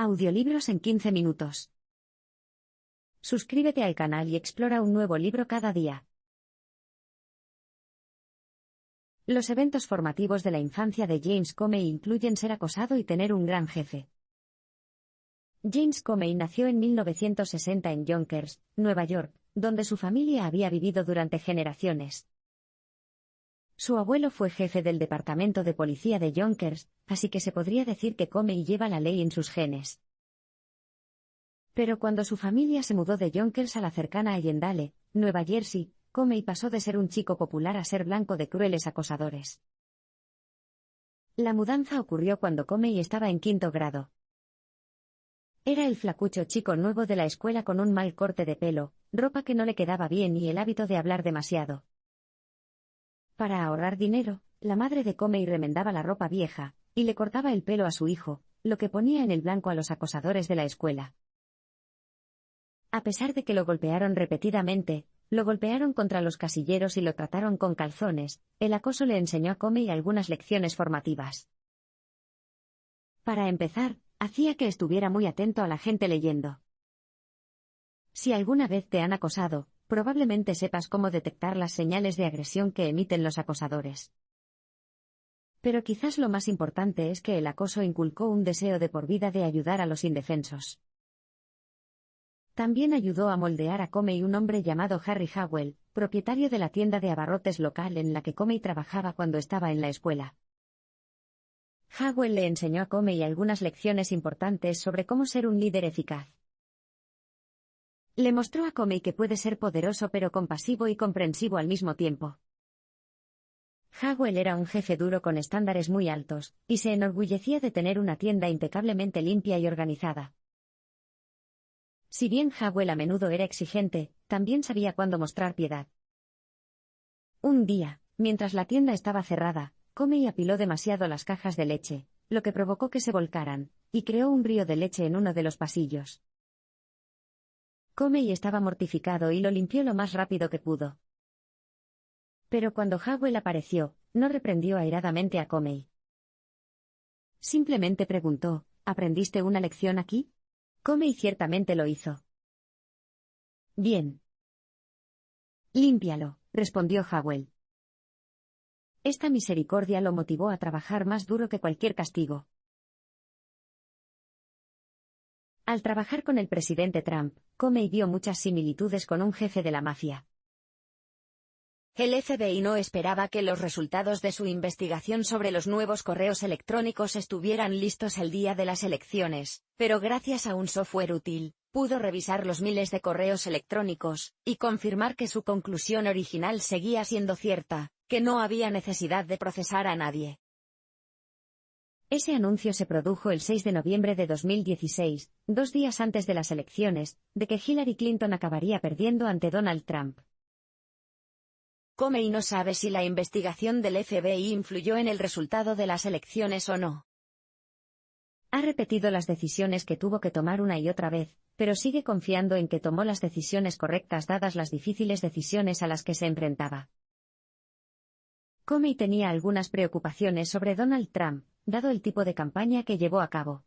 Audiolibros en 15 minutos. Suscríbete al canal y explora un nuevo libro cada día. Los eventos formativos de la infancia de James Comey incluyen ser acosado y tener un gran jefe. James Comey nació en 1960 en Yonkers, Nueva York, donde su familia había vivido durante generaciones. Su abuelo fue jefe del departamento de policía de Yonkers, así que se podría decir que Comey lleva la ley en sus genes. Pero cuando su familia se mudó de Yonkers a la cercana Allendale, Nueva Jersey, Comey pasó de ser un chico popular a ser blanco de crueles acosadores. La mudanza ocurrió cuando Comey estaba en quinto grado. Era el flacucho chico nuevo de la escuela con un mal corte de pelo, ropa que no le quedaba bien y el hábito de hablar demasiado. Para ahorrar dinero, la madre de Comey remendaba la ropa vieja, y le cortaba el pelo a su hijo, lo que ponía en el blanco a los acosadores de la escuela. A pesar de que lo golpearon repetidamente, lo golpearon contra los casilleros y lo trataron con calzones, el acoso le enseñó a Comey algunas lecciones formativas. Para empezar, hacía que estuviera muy atento a la gente leyendo. Si alguna vez te han acosado, probablemente sepas cómo detectar las señales de agresión que emiten los acosadores. Pero quizás lo más importante es que el acoso inculcó un deseo de por vida de ayudar a los indefensos. También ayudó a moldear a Comey un hombre llamado Harry Howell, propietario de la tienda de abarrotes local en la que Comey trabajaba cuando estaba en la escuela. Howell le enseñó a Comey algunas lecciones importantes sobre cómo ser un líder eficaz. Le mostró a Comey que puede ser poderoso pero compasivo y comprensivo al mismo tiempo. Howell era un jefe duro con estándares muy altos, y se enorgullecía de tener una tienda impecablemente limpia y organizada. Si bien Howell a menudo era exigente, también sabía cuándo mostrar piedad. Un día, mientras la tienda estaba cerrada, Comey apiló demasiado las cajas de leche, lo que provocó que se volcaran, y creó un río de leche en uno de los pasillos. Comey estaba mortificado y lo limpió lo más rápido que pudo. Pero cuando Howell apareció, no reprendió airadamente a Comey. Simplemente preguntó, ¿aprendiste una lección aquí? Comey ciertamente lo hizo. Bien. Límpialo, respondió Howell. Esta misericordia lo motivó a trabajar más duro que cualquier castigo. Al trabajar con el presidente Trump, Comey vio muchas similitudes con un jefe de la mafia. El FBI no esperaba que los resultados de su investigación sobre los nuevos correos electrónicos estuvieran listos el día de las elecciones, pero gracias a un software útil, pudo revisar los miles de correos electrónicos, y confirmar que su conclusión original seguía siendo cierta, que no había necesidad de procesar a nadie. Ese anuncio se produjo el 6 de noviembre de 2016, 2 días antes de las elecciones, de que Hillary Clinton acabaría perdiendo ante Donald Trump. Comey no sabe si la investigación del FBI influyó en el resultado de las elecciones o no. Ha repetido las decisiones que tuvo que tomar una y otra vez, pero sigue confiando en que tomó las decisiones correctas dadas las difíciles decisiones a las que se enfrentaba. Comey tenía algunas preocupaciones sobre Donald Trump, dado el tipo de campaña que llevó a cabo.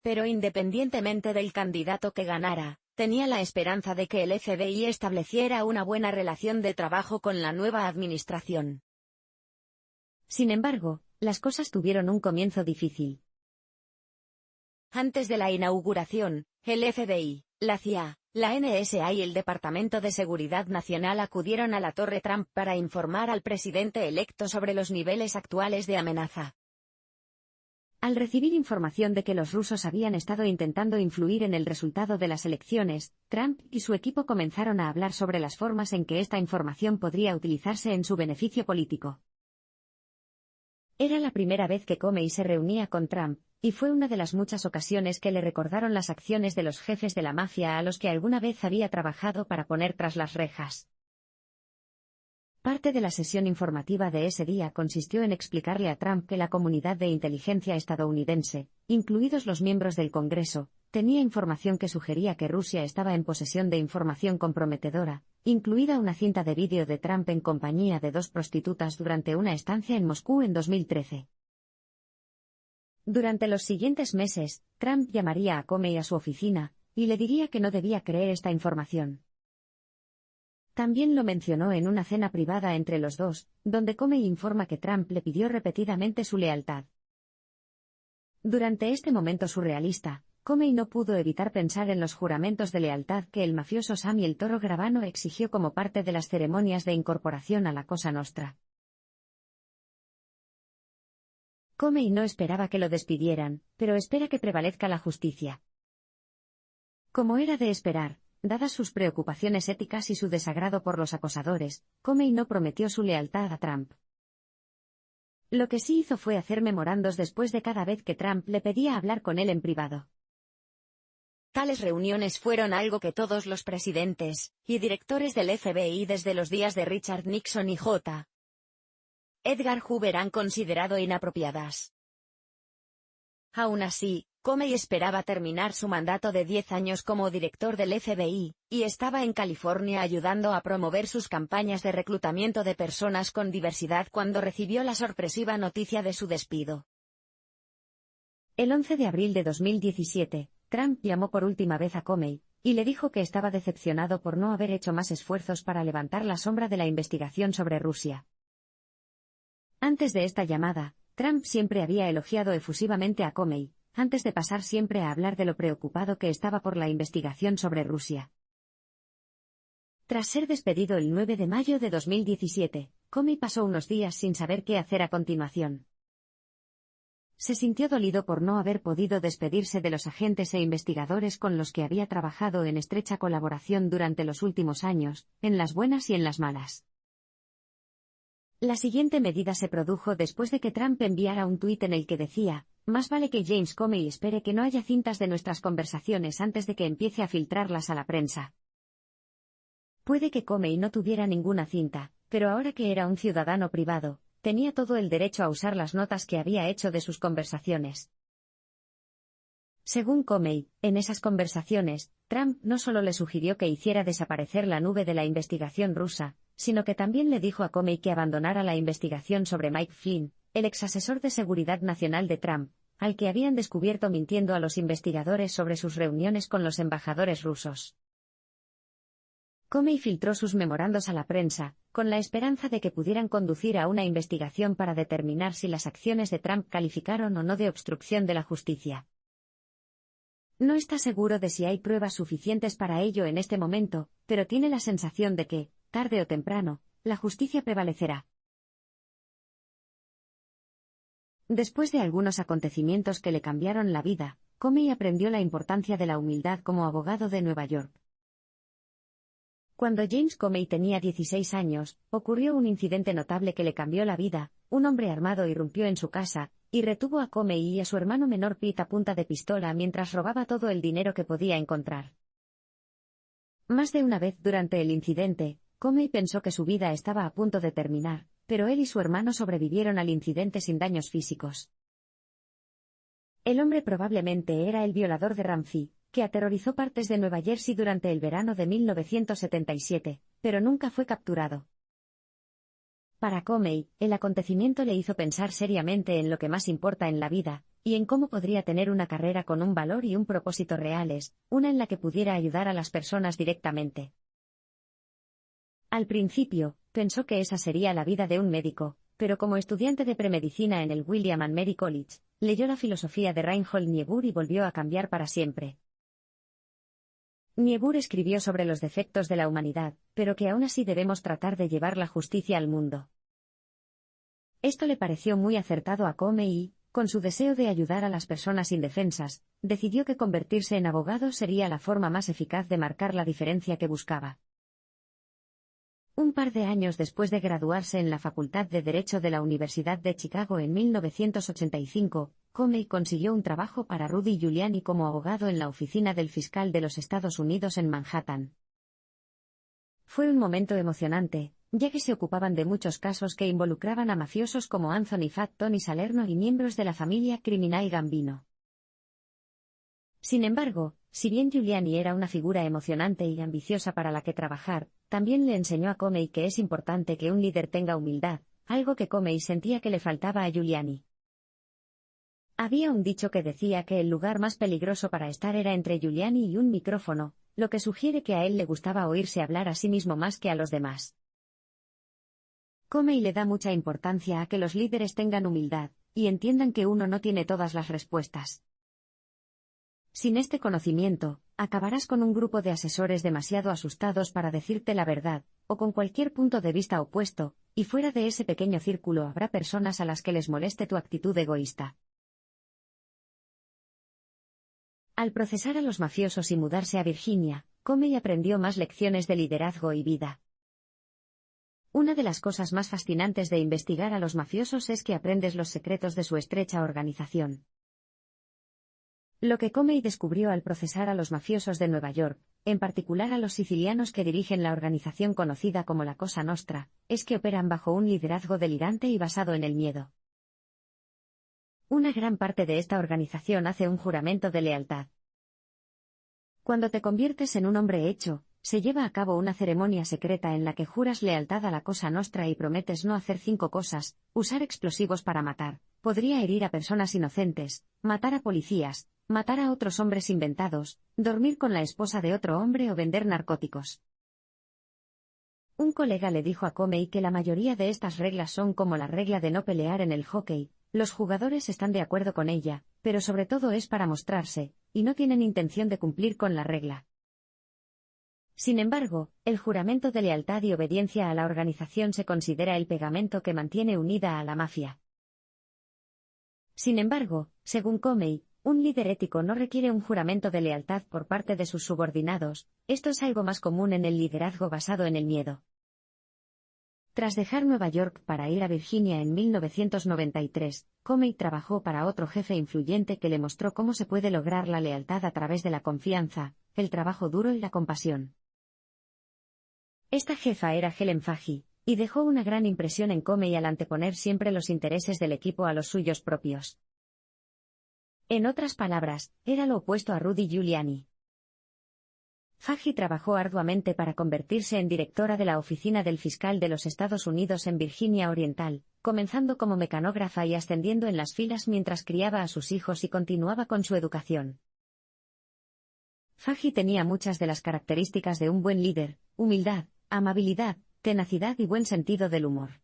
Pero independientemente del candidato que ganara, tenía la esperanza de que el FBI estableciera una buena relación de trabajo con la nueva administración. Sin embargo, las cosas tuvieron un comienzo difícil. Antes de la inauguración, el FBI, la CIA, la NSA y el Departamento de Seguridad Nacional acudieron a la Torre Trump para informar al presidente electo sobre los niveles actuales de amenaza. Al recibir información de que los rusos habían estado intentando influir en el resultado de las elecciones, Trump y su equipo comenzaron a hablar sobre las formas en que esta información podría utilizarse en su beneficio político. Era la primera vez que Comey se reunía con Trump, y fue una de las muchas ocasiones que le recordaron las acciones de los jefes de la mafia a los que alguna vez había trabajado para poner tras las rejas. Parte de la sesión informativa de ese día consistió en explicarle a Trump que la comunidad de inteligencia estadounidense, incluidos los miembros del Congreso, tenía información que sugería que Rusia estaba en posesión de información comprometedora, incluida una cinta de vídeo de Trump en compañía de 2 prostitutas durante una estancia en Moscú en 2013. Durante los siguientes meses, Trump llamaría a Comey a su oficina, y le diría que no debía creer esta información. También lo mencionó en una cena privada entre los dos, donde Comey informa que Trump le pidió repetidamente su lealtad. Durante este momento surrealista, Comey no pudo evitar pensar en los juramentos de lealtad que el mafioso Sammy el Toro Gravano exigió como parte de las ceremonias de incorporación a la Cosa Nostra. Comey no esperaba que lo despidieran, pero espera que prevalezca la justicia. Como era de esperar, dadas sus preocupaciones éticas y su desagrado por los acosadores, Comey no prometió su lealtad a Trump. Lo que sí hizo fue hacer memorandos después de cada vez que Trump le pedía hablar con él en privado. Tales reuniones fueron algo que todos los presidentes y directores del FBI desde los días de Richard Nixon y J. Edgar Hoover han considerado inapropiadas. Aún así, Comey esperaba terminar su mandato de 10 años como director del FBI, y estaba en California ayudando a promover sus campañas de reclutamiento de personas con diversidad cuando recibió la sorpresiva noticia de su despido. El 11 de abril de 2017, Trump llamó por última vez a Comey, y le dijo que estaba decepcionado por no haber hecho más esfuerzos para levantar la sombra de la investigación sobre Rusia. Antes de esta llamada, Trump siempre había elogiado efusivamente a Comey, antes de pasar siempre a hablar de lo preocupado que estaba por la investigación sobre Rusia. Tras ser despedido el 9 de mayo de 2017, Comey pasó unos días sin saber qué hacer a continuación. Se sintió dolido por no haber podido despedirse de los agentes e investigadores con los que había trabajado en estrecha colaboración durante los últimos años, en las buenas y en las malas. La siguiente medida se produjo después de que Trump enviara un tuit en el que decía: "Más vale que James Comey espere que no haya cintas de nuestras conversaciones antes de que empiece a filtrarlas a la prensa". Puede que Comey no tuviera ninguna cinta, pero ahora que era un ciudadano privado, tenía todo el derecho a usar las notas que había hecho de sus conversaciones. Según Comey, en esas conversaciones, Trump no solo le sugirió que hiciera desaparecer la nube de la investigación rusa, sino que también le dijo a Comey que abandonara la investigación sobre Mike Flynn, el exasesor de seguridad nacional de Trump, al que habían descubierto mintiendo a los investigadores sobre sus reuniones con los embajadores rusos. Comey filtró sus memorandos a la prensa, con la esperanza de que pudieran conducir a una investigación para determinar si las acciones de Trump calificaron o no de obstrucción de la justicia. No está seguro de si hay pruebas suficientes para ello en este momento, pero tiene la sensación de que, tarde o temprano, la justicia prevalecerá. Después de algunos acontecimientos que le cambiaron la vida, Comey aprendió la importancia de la humildad como abogado de Nueva York. Cuando James Comey tenía 16 años, ocurrió un incidente notable que le cambió la vida. Un hombre armado irrumpió en su casa, y retuvo a Comey y a su hermano menor Pete a punta de pistola mientras robaba todo el dinero que podía encontrar. Más de una vez durante el incidente, Comey pensó que su vida estaba a punto de terminar, pero él y su hermano sobrevivieron al incidente sin daños físicos. El hombre probablemente era el violador de Ramsey, que aterrorizó partes de Nueva Jersey durante el verano de 1977, pero nunca fue capturado. Para Comey, el acontecimiento le hizo pensar seriamente en lo que más importa en la vida, y en cómo podría tener una carrera con un valor y un propósito reales, una en la que pudiera ayudar a las personas directamente. Al principio, pensó que esa sería la vida de un médico, pero como estudiante de premedicina en el William and Mary College, leyó la filosofía de Reinhold Niebuhr y volvió a cambiar para siempre. Niebuhr escribió sobre los defectos de la humanidad, pero que aún así debemos tratar de llevar la justicia al mundo. Esto le pareció muy acertado a Comey y, con su deseo de ayudar a las personas indefensas, decidió que convertirse en abogado sería la forma más eficaz de marcar la diferencia que buscaba. Un par de años después de graduarse en la Facultad de Derecho de la Universidad de Chicago en 1985, Comey consiguió un trabajo para Rudy Giuliani como abogado en la oficina del fiscal de los Estados Unidos en Manhattan. Fue un momento emocionante, ya que se ocupaban de muchos casos que involucraban a mafiosos como Anthony Fat Tony Salerno y miembros de la familia criminal Gambino. Sin embargo, si bien Giuliani era una figura emocionante y ambiciosa para la que trabajar, también le enseñó a Comey que es importante que un líder tenga humildad, algo que Comey sentía que le faltaba a Giuliani. Había un dicho que decía que el lugar más peligroso para estar era entre Giuliani y un micrófono, lo que sugiere que a él le gustaba oírse hablar a sí mismo más que a los demás. Comey le da mucha importancia a que los líderes tengan humildad, y entiendan que uno no tiene todas las respuestas. Sin este conocimiento, acabarás con un grupo de asesores demasiado asustados para decirte la verdad, o con cualquier punto de vista opuesto, y fuera de ese pequeño círculo habrá personas a las que les moleste tu actitud egoísta. Al procesar a los mafiosos y mudarse a Virginia, Comey aprendió más lecciones de liderazgo y vida. Una de las cosas más fascinantes de investigar a los mafiosos es que aprendes los secretos de su estrecha organización. Lo que Comey descubrió al procesar a los mafiosos de Nueva York, en particular a los sicilianos que dirigen la organización conocida como la Cosa Nostra, es que operan bajo un liderazgo delirante y basado en el miedo. Una gran parte de esta organización hace un juramento de lealtad. Cuando te conviertes en un hombre hecho, se lleva a cabo una ceremonia secreta en la que juras lealtad a la Cosa Nostra y prometes no hacer 5 cosas: usar explosivos para matar, podría herir a personas inocentes, matar a policías, matar a otros hombres inventados, dormir con la esposa de otro hombre o vender narcóticos. Un colega le dijo a Comey que la mayoría de estas reglas son como la regla de no pelear en el hockey: los jugadores están de acuerdo con ella, pero sobre todo es para mostrarse, y no tienen intención de cumplir con la regla. Sin embargo, el juramento de lealtad y obediencia a la organización se considera el pegamento que mantiene unida a la mafia. Sin embargo, según Comey, un líder ético no requiere un juramento de lealtad por parte de sus subordinados. Esto es algo más común en el liderazgo basado en el miedo. Tras dejar Nueva York para ir a Virginia en 1993, Comey trabajó para otro jefe influyente que le mostró cómo se puede lograr la lealtad a través de la confianza, el trabajo duro y la compasión. Esta jefa era Helen Fahey, y dejó una gran impresión en Comey al anteponer siempre los intereses del equipo a los suyos propios. En otras palabras, era lo opuesto a Rudy Giuliani. Fahey trabajó arduamente para convertirse en directora de la Oficina del Fiscal de los Estados Unidos en Virginia Oriental, comenzando como mecanógrafa y ascendiendo en las filas mientras criaba a sus hijos y continuaba con su educación. Fahey tenía muchas de las características de un buen líder: humildad, amabilidad, tenacidad y buen sentido del humor.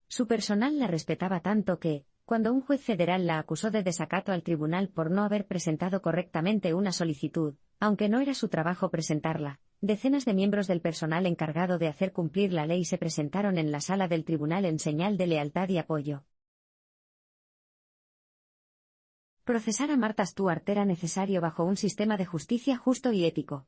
Su personal la respetaba tanto que, cuando un juez federal la acusó de desacato al tribunal por no haber presentado correctamente una solicitud, aunque no era su trabajo presentarla, decenas de miembros del personal encargado de hacer cumplir la ley se presentaron en la sala del tribunal en señal de lealtad y apoyo. Procesar a Martha Stewart era necesario bajo un sistema de justicia justo y ético.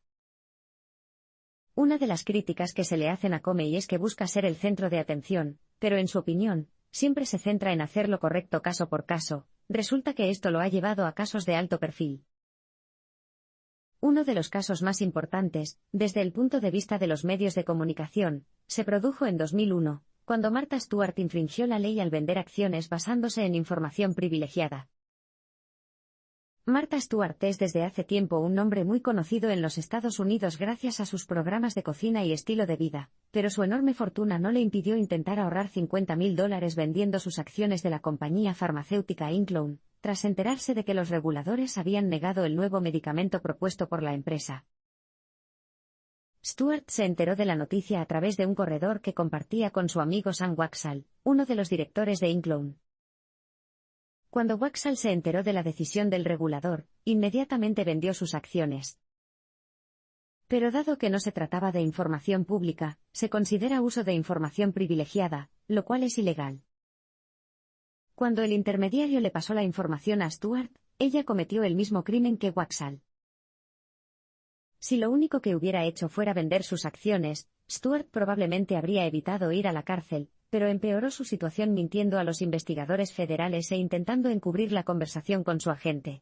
Una de las críticas que se le hacen a Comey es que busca ser el centro de atención, pero en su opinión, siempre se centra en hacer lo correcto caso por caso. Resulta que esto lo ha llevado a casos de alto perfil. Uno de los casos más importantes, desde el punto de vista de los medios de comunicación, se produjo en 2001, cuando Martha Stewart infringió la ley al vender acciones basándose en información privilegiada. Martha Stewart es desde hace tiempo un nombre muy conocido en los Estados Unidos gracias a sus programas de cocina y estilo de vida, pero su enorme fortuna no le impidió intentar ahorrar $50.000 vendiendo sus acciones de la compañía farmacéutica Inclone, tras enterarse de que los reguladores habían negado el nuevo medicamento propuesto por la empresa. Stewart se enteró de la noticia a través de un corredor que compartía con su amigo Sam Waksal, uno de los directores de Inclone. Cuando Waksal se enteró de la decisión del regulador, inmediatamente vendió sus acciones. Pero dado que no se trataba de información pública, se considera uso de información privilegiada, lo cual es ilegal. Cuando el intermediario le pasó la información a Stewart, ella cometió el mismo crimen que Waksal. Si lo único que hubiera hecho fuera vender sus acciones, Stewart probablemente habría evitado ir a la cárcel, pero empeoró su situación mintiendo a los investigadores federales e intentando encubrir la conversación con su agente.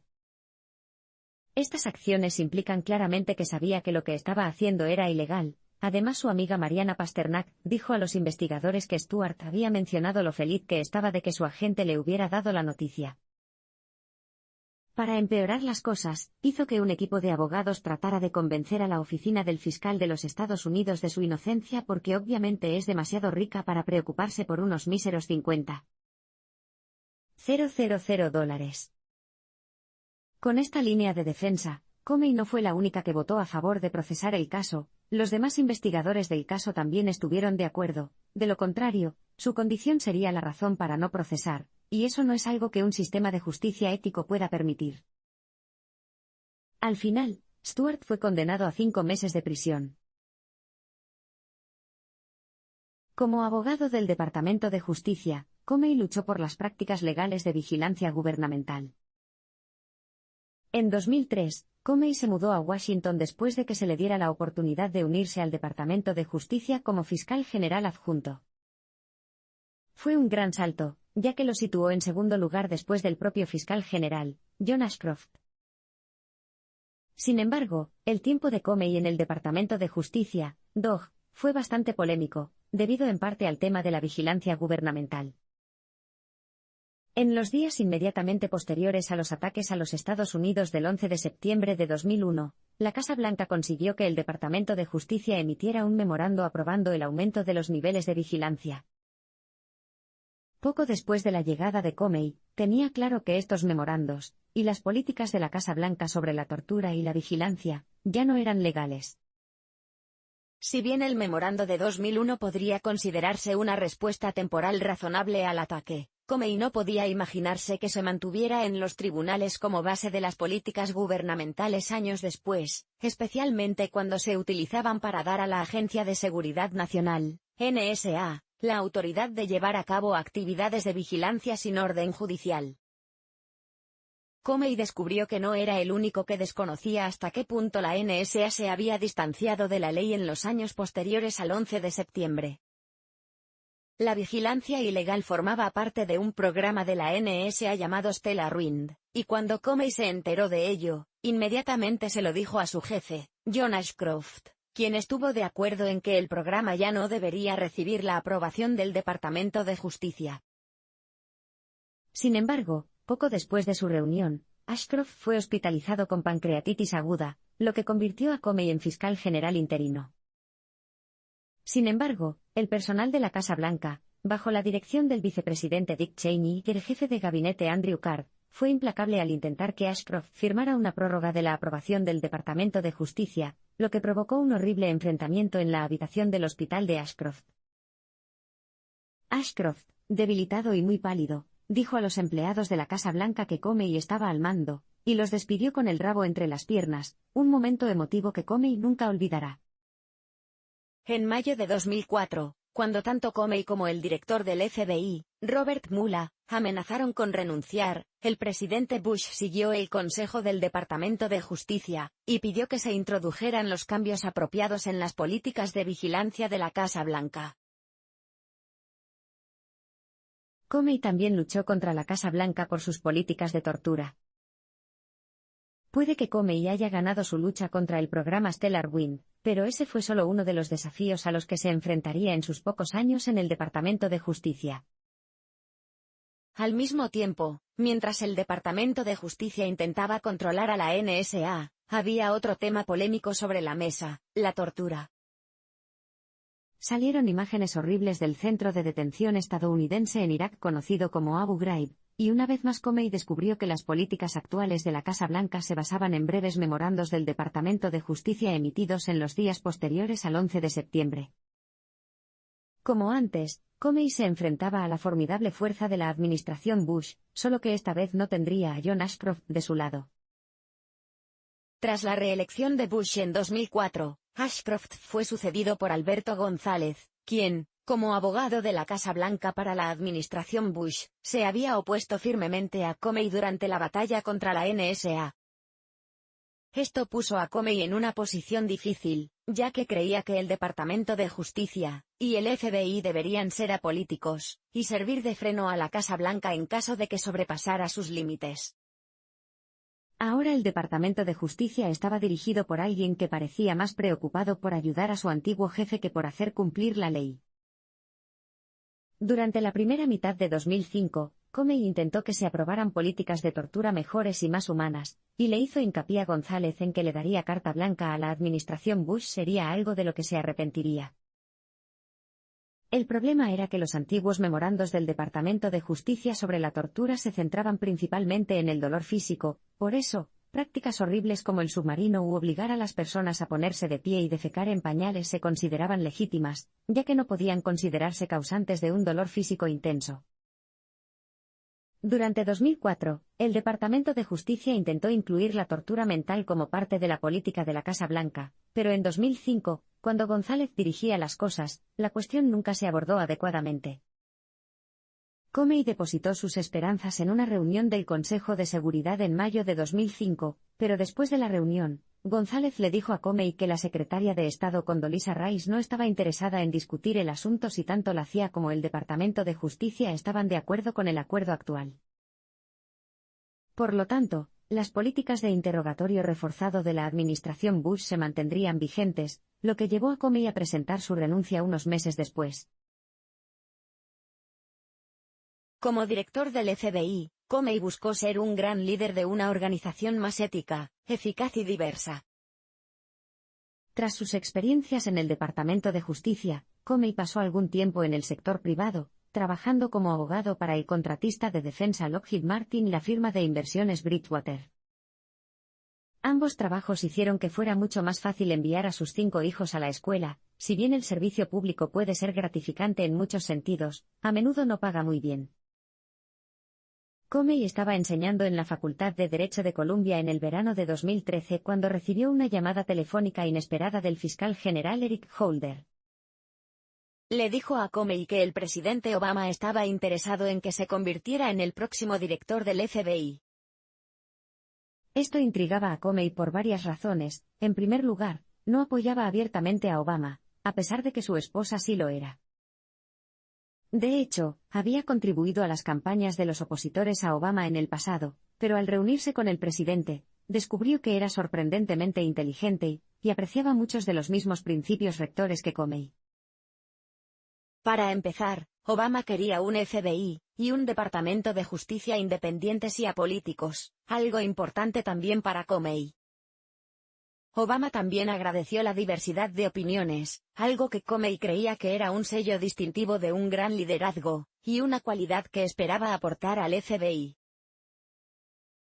Estas acciones implican claramente que sabía que lo que estaba haciendo era ilegal. Además, su amiga Mariana Pasternak dijo a los investigadores que Stewart había mencionado lo feliz que estaba de que su agente le hubiera dado la noticia. Para empeorar las cosas, hizo que un equipo de abogados tratara de convencer a la oficina del fiscal de los Estados Unidos de su inocencia porque obviamente es demasiado rica para preocuparse por unos míseros 50 $000. Con esta línea de defensa, Comey no fue la única que votó a favor de procesar el caso, los demás investigadores del caso también estuvieron de acuerdo, de lo contrario, su condición sería la razón para no procesar, y eso no es algo que un sistema de justicia ético pueda permitir. Al final, Stewart fue condenado a 5 meses de prisión. Como abogado del Departamento de Justicia, Comey luchó por las prácticas legales de vigilancia gubernamental. En 2003, Comey se mudó a Washington después de que se le diera la oportunidad de unirse al Departamento de Justicia como fiscal general adjunto. Fue un gran salto, ya que lo situó en segundo lugar después del propio fiscal general, John Ashcroft. Sin embargo, el tiempo de Comey en el Departamento de Justicia, DOJ, fue bastante polémico, debido en parte al tema de la vigilancia gubernamental. En los días inmediatamente posteriores a los ataques a los Estados Unidos del 11 de septiembre de 2001, la Casa Blanca consiguió que el Departamento de Justicia emitiera un memorando aprobando el aumento de los niveles de vigilancia. Poco después de la llegada de Comey, tenía claro que estos memorandos, y las políticas de la Casa Blanca sobre la tortura y la vigilancia, ya no eran legales. Si bien el memorando de 2001 podría considerarse una respuesta temporal razonable al ataque, Comey no podía imaginarse que se mantuviera en los tribunales como base de las políticas gubernamentales años después, especialmente cuando se utilizaban para dar a la Agencia de Seguridad Nacional, NSA, la autoridad de llevar a cabo actividades de vigilancia sin orden judicial. Comey descubrió que no era el único que desconocía hasta qué punto la NSA se había distanciado de la ley en los años posteriores al 11 de septiembre. La vigilancia ilegal formaba parte de un programa de la NSA llamado Stellar Wind, y cuando Comey se enteró de ello, inmediatamente se lo dijo a su jefe, John Ashcroft, quien estuvo de acuerdo en que el programa ya no debería recibir la aprobación del Departamento de Justicia. Sin embargo, poco después de su reunión, Ashcroft fue hospitalizado con pancreatitis aguda, lo que convirtió a Comey en fiscal general interino. Sin embargo, el personal de la Casa Blanca, bajo la dirección del vicepresidente Dick Cheney y el jefe de gabinete Andrew Card, fue implacable al intentar que Ashcroft firmara una prórroga de la aprobación del Departamento de Justicia, lo que provocó un horrible enfrentamiento en la habitación del hospital de Ashcroft. Ashcroft, debilitado y muy pálido, dijo a los empleados de la Casa Blanca que Comey estaba al mando, y los despidió con el rabo entre las piernas, un momento emotivo que Comey nunca olvidará. En mayo de 2004, cuando tanto Comey como el director del FBI, Robert Mueller, amenazaron con renunciar, el presidente Bush siguió el consejo del Departamento de Justicia, y pidió que se introdujeran los cambios apropiados en las políticas de vigilancia de la Casa Blanca. Comey también luchó contra la Casa Blanca por sus políticas de tortura. Puede que Comey haya ganado su lucha contra el programa Stellar Wind, pero ese fue solo uno de los desafíos a los que se enfrentaría en sus pocos años en el Departamento de Justicia. Al mismo tiempo, mientras el Departamento de Justicia intentaba controlar a la NSA, había otro tema polémico sobre la mesa, la tortura. Salieron imágenes horribles del centro de detención estadounidense en Irak conocido como Abu Ghraib, y una vez más Comey descubrió que las políticas actuales de la Casa Blanca se basaban en breves memorandos del Departamento de Justicia emitidos en los días posteriores al 11 de septiembre. Como antes, Comey se enfrentaba a la formidable fuerza de la administración Bush, solo que esta vez no tendría a John Ashcroft de su lado. Tras la reelección de Bush en 2004, Ashcroft fue sucedido por Alberto González, quien, como abogado de la Casa Blanca para la administración Bush, se había opuesto firmemente a Comey durante la batalla contra la NSA. Esto puso a Comey en una posición difícil, ya que creía que el Departamento de Justicia y el FBI deberían ser apolíticos y servir de freno a la Casa Blanca en caso de que sobrepasara sus límites. Ahora el Departamento de Justicia estaba dirigido por alguien que parecía más preocupado por ayudar a su antiguo jefe que por hacer cumplir la ley. Durante la primera mitad de 2005, Comey intentó que se aprobaran políticas de tortura mejores y más humanas, y le hizo hincapié a González en que le daría carta blanca a la administración Bush sería algo de lo que se arrepentiría. El problema era que los antiguos memorandos del Departamento de Justicia sobre la tortura se centraban principalmente en el dolor físico, por eso, prácticas horribles como el submarino u obligar a las personas a ponerse de pie y defecar en pañales se consideraban legítimas, ya que no podían considerarse causantes de un dolor físico intenso. Durante 2004, el Departamento de Justicia intentó incluir la tortura mental como parte de la política de la Casa Blanca, pero en 2005, cuando González dirigía las cosas, la cuestión nunca se abordó adecuadamente. Comey depositó sus esperanzas en una reunión del Consejo de Seguridad en mayo de 2005, pero después de la reunión, González le dijo a Comey que la secretaria de Estado Condoleezza Rice no estaba interesada en discutir el asunto si tanto la CIA como el Departamento de Justicia estaban de acuerdo con el acuerdo actual. Por lo tanto, las políticas de interrogatorio reforzado de la administración Bush se mantendrían vigentes, lo que llevó a Comey a presentar su renuncia unos meses después. Como director del FBI, Comey buscó ser un gran líder de una organización más ética, eficaz y diversa. Tras sus experiencias en el Departamento de Justicia, Comey pasó algún tiempo en el sector privado, trabajando como abogado para el contratista de defensa Lockheed Martin y la firma de inversiones Bridgewater. Ambos trabajos hicieron que fuera mucho más fácil enviar a sus 5 hijos a la escuela, si bien el servicio público puede ser gratificante en muchos sentidos, a menudo no paga muy bien. Comey estaba enseñando en la Facultad de Derecho de Columbia en el verano de 2013 cuando recibió una llamada telefónica inesperada del fiscal general Eric Holder. Le dijo a Comey que el presidente Obama estaba interesado en que se convirtiera en el próximo director del FBI. Esto intrigaba a Comey por varias razones. En primer lugar, no apoyaba abiertamente a Obama, a pesar de que su esposa sí lo era. De hecho, había contribuido a las campañas de los opositores a Obama en el pasado, pero al reunirse con el presidente, descubrió que era sorprendentemente inteligente y apreciaba muchos de los mismos principios rectores que Comey. Para empezar, Obama quería un FBI y un Departamento de Justicia independientes y apolíticos, algo importante también para Comey. Obama también agradeció la diversidad de opiniones, algo que Comey creía que era un sello distintivo de un gran liderazgo, y una cualidad que esperaba aportar al FBI.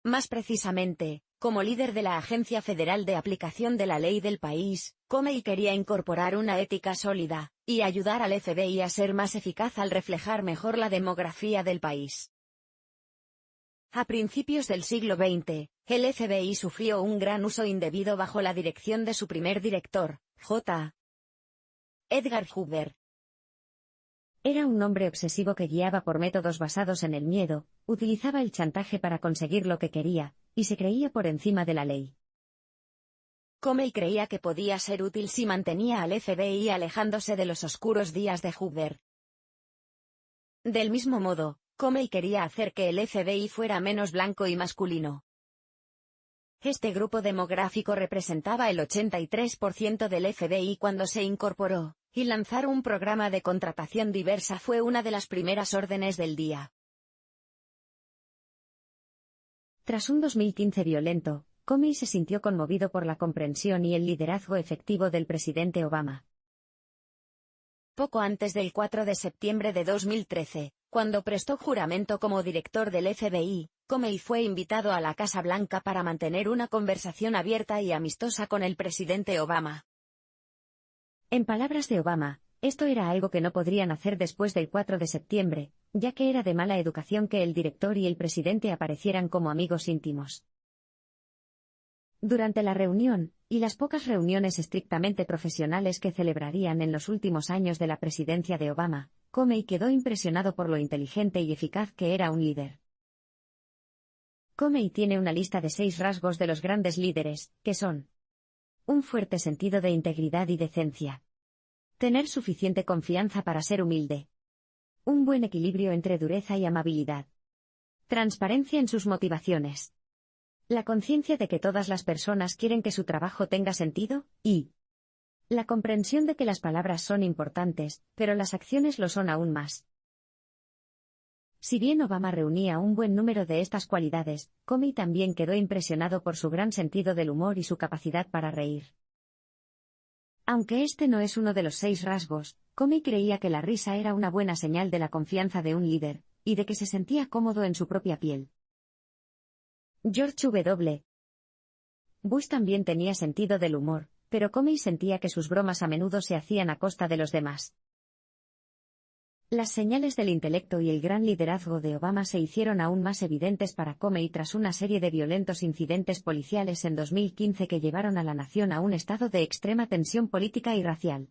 Más precisamente, como líder de la Agencia Federal de Aplicación de la Ley del país, Comey quería incorporar una ética sólida, y ayudar al FBI a ser más eficaz al reflejar mejor la demografía del país. A principios del siglo XX, el FBI sufrió un gran uso indebido bajo la dirección de su primer director, J. Edgar Hoover. Era un hombre obsesivo que guiaba por métodos basados en el miedo, utilizaba el chantaje para conseguir lo que quería, y se creía por encima de la ley. Comey creía que podía ser útil si mantenía al FBI alejándose de los oscuros días de Hoover. Del mismo modo, Comey quería hacer que el FBI fuera menos blanco y masculino. Este grupo demográfico representaba el 83% del FBI cuando se incorporó, y lanzar un programa de contratación diversa fue una de las primeras órdenes del día. Tras un 2015 violento, Comey se sintió conmovido por la comprensión y el liderazgo efectivo del presidente Obama. Poco antes del 4 de septiembre de 2013, cuando prestó juramento como director del FBI, Comey fue invitado a la Casa Blanca para mantener una conversación abierta y amistosa con el presidente Obama. En palabras de Obama, esto era algo que no podrían hacer después del 4 de septiembre, ya que era de mala educación que el director y el presidente aparecieran como amigos íntimos. Durante la reunión, y las pocas reuniones estrictamente profesionales que celebrarían en los últimos años de la presidencia de Obama, Comey quedó impresionado por lo inteligente y eficaz que era un líder. Comey tiene una lista de 6 rasgos de los grandes líderes, que son: un fuerte sentido de integridad y decencia. Tener suficiente confianza para ser humilde. Un buen equilibrio entre dureza y amabilidad. Transparencia en sus motivaciones. La conciencia de que todas las personas quieren que su trabajo tenga sentido, y la comprensión de que las palabras son importantes, pero las acciones lo son aún más. Si bien Obama reunía un buen número de estas cualidades, Comey también quedó impresionado por su gran sentido del humor y su capacidad para reír. Aunque este no es uno de los 6 rasgos, Comey creía que la risa era una buena señal de la confianza de un líder, y de que se sentía cómodo en su propia piel. George W. Bush también tenía sentido del humor, pero Comey sentía que sus bromas a menudo se hacían a costa de los demás. Las señales del intelecto y el gran liderazgo de Obama se hicieron aún más evidentes para Comey tras una serie de violentos incidentes policiales en 2015 que llevaron a la nación a un estado de extrema tensión política y racial.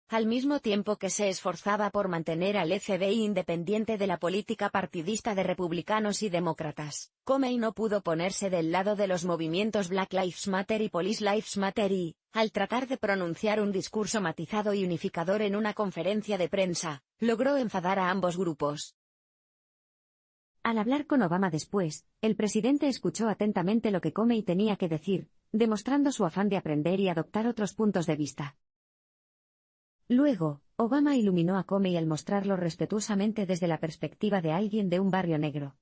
Al mismo tiempo que se esforzaba por mantener al FBI independiente de la política partidista de republicanos y demócratas, Comey no pudo ponerse del lado de los movimientos Black Lives Matter y Police Lives Matter y, al tratar de pronunciar un discurso matizado y unificador en una conferencia de prensa, logró enfadar a ambos grupos. Al hablar con Obama después, el presidente escuchó atentamente lo que Comey tenía que decir, demostrando su afán de aprender y adoptar otros puntos de vista. Luego, Obama iluminó a Comey al mostrarlo respetuosamente desde la perspectiva de alguien de un barrio negro.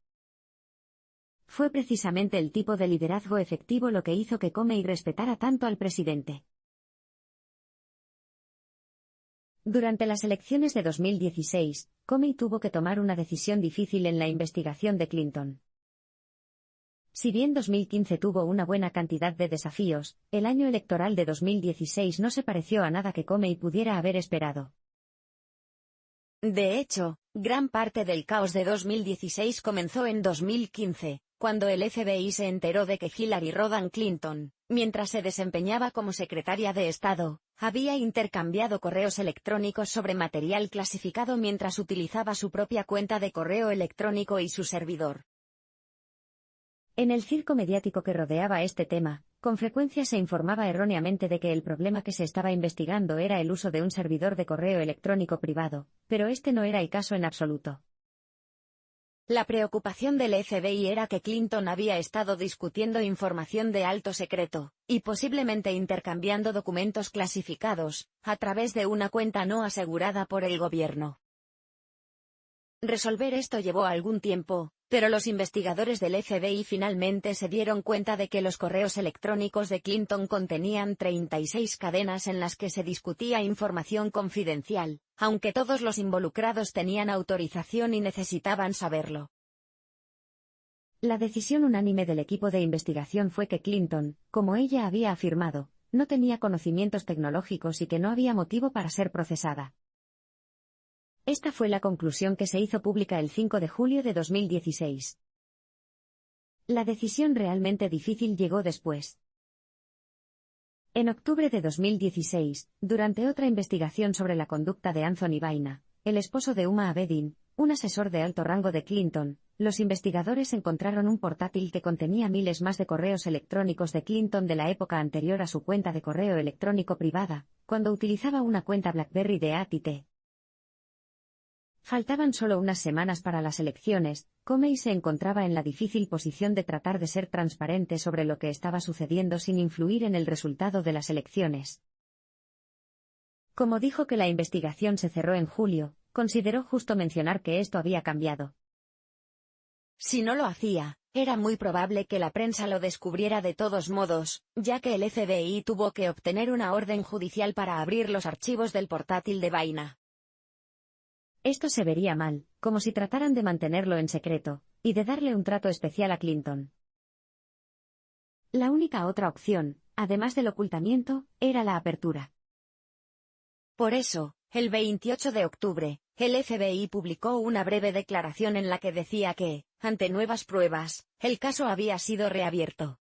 Fue precisamente el tipo de liderazgo efectivo lo que hizo que Comey respetara tanto al presidente. Durante las elecciones de 2016, Comey tuvo que tomar una decisión difícil en la investigación de Clinton. Si bien 2015 tuvo una buena cantidad de desafíos, el año electoral de 2016 no se pareció a nada que Comey pudiera haber esperado. De hecho, gran parte del caos de 2016 comenzó en 2015, cuando el FBI se enteró de que Hillary Rodham Clinton, mientras se desempeñaba como secretaria de Estado, había intercambiado correos electrónicos sobre material clasificado mientras utilizaba su propia cuenta de correo electrónico y su servidor. En el circo mediático que rodeaba este tema, con frecuencia se informaba erróneamente de que el problema que se estaba investigando era el uso de un servidor de correo electrónico privado, pero este no era el caso en absoluto. La preocupación del FBI era que Clinton había estado discutiendo información de alto secreto, y posiblemente intercambiando documentos clasificados, a través de una cuenta no asegurada por el gobierno. Resolver esto llevó algún tiempo, pero los investigadores del FBI finalmente se dieron cuenta de que los correos electrónicos de Clinton contenían 36 cadenas en las que se discutía información confidencial, aunque todos los involucrados tenían autorización y necesitaban saberlo. La decisión unánime del equipo de investigación fue que Clinton, como ella había afirmado, no tenía conocimientos tecnológicos y que no había motivo para ser procesada. Esta fue la conclusión que se hizo pública el 5 de julio de 2016. La decisión realmente difícil llegó después. En octubre de 2016, durante otra investigación sobre la conducta de Anthony Baina, el esposo de Huma Abedin, un asesor de alto rango de Clinton, los investigadores encontraron un portátil que contenía miles más de correos electrónicos de Clinton de la época anterior a su cuenta de correo electrónico privada, cuando utilizaba una cuenta BlackBerry de AT&T. Faltaban solo unas semanas para las elecciones. Comey se encontraba en la difícil posición de tratar de ser transparente sobre lo que estaba sucediendo sin influir en el resultado de las elecciones. Como dijo que la investigación se cerró en julio, consideró justo mencionar que esto había cambiado. Si no lo hacía, era muy probable que la prensa lo descubriera de todos modos, ya que el FBI tuvo que obtener una orden judicial para abrir los archivos del portátil de Baina. Esto se vería mal, como si trataran de mantenerlo en secreto, y de darle un trato especial a Clinton. La única otra opción, además del ocultamiento, era la apertura. Por eso, el 28 de octubre, el FBI publicó una breve declaración en la que decía que, ante nuevas pruebas, el caso había sido reabierto.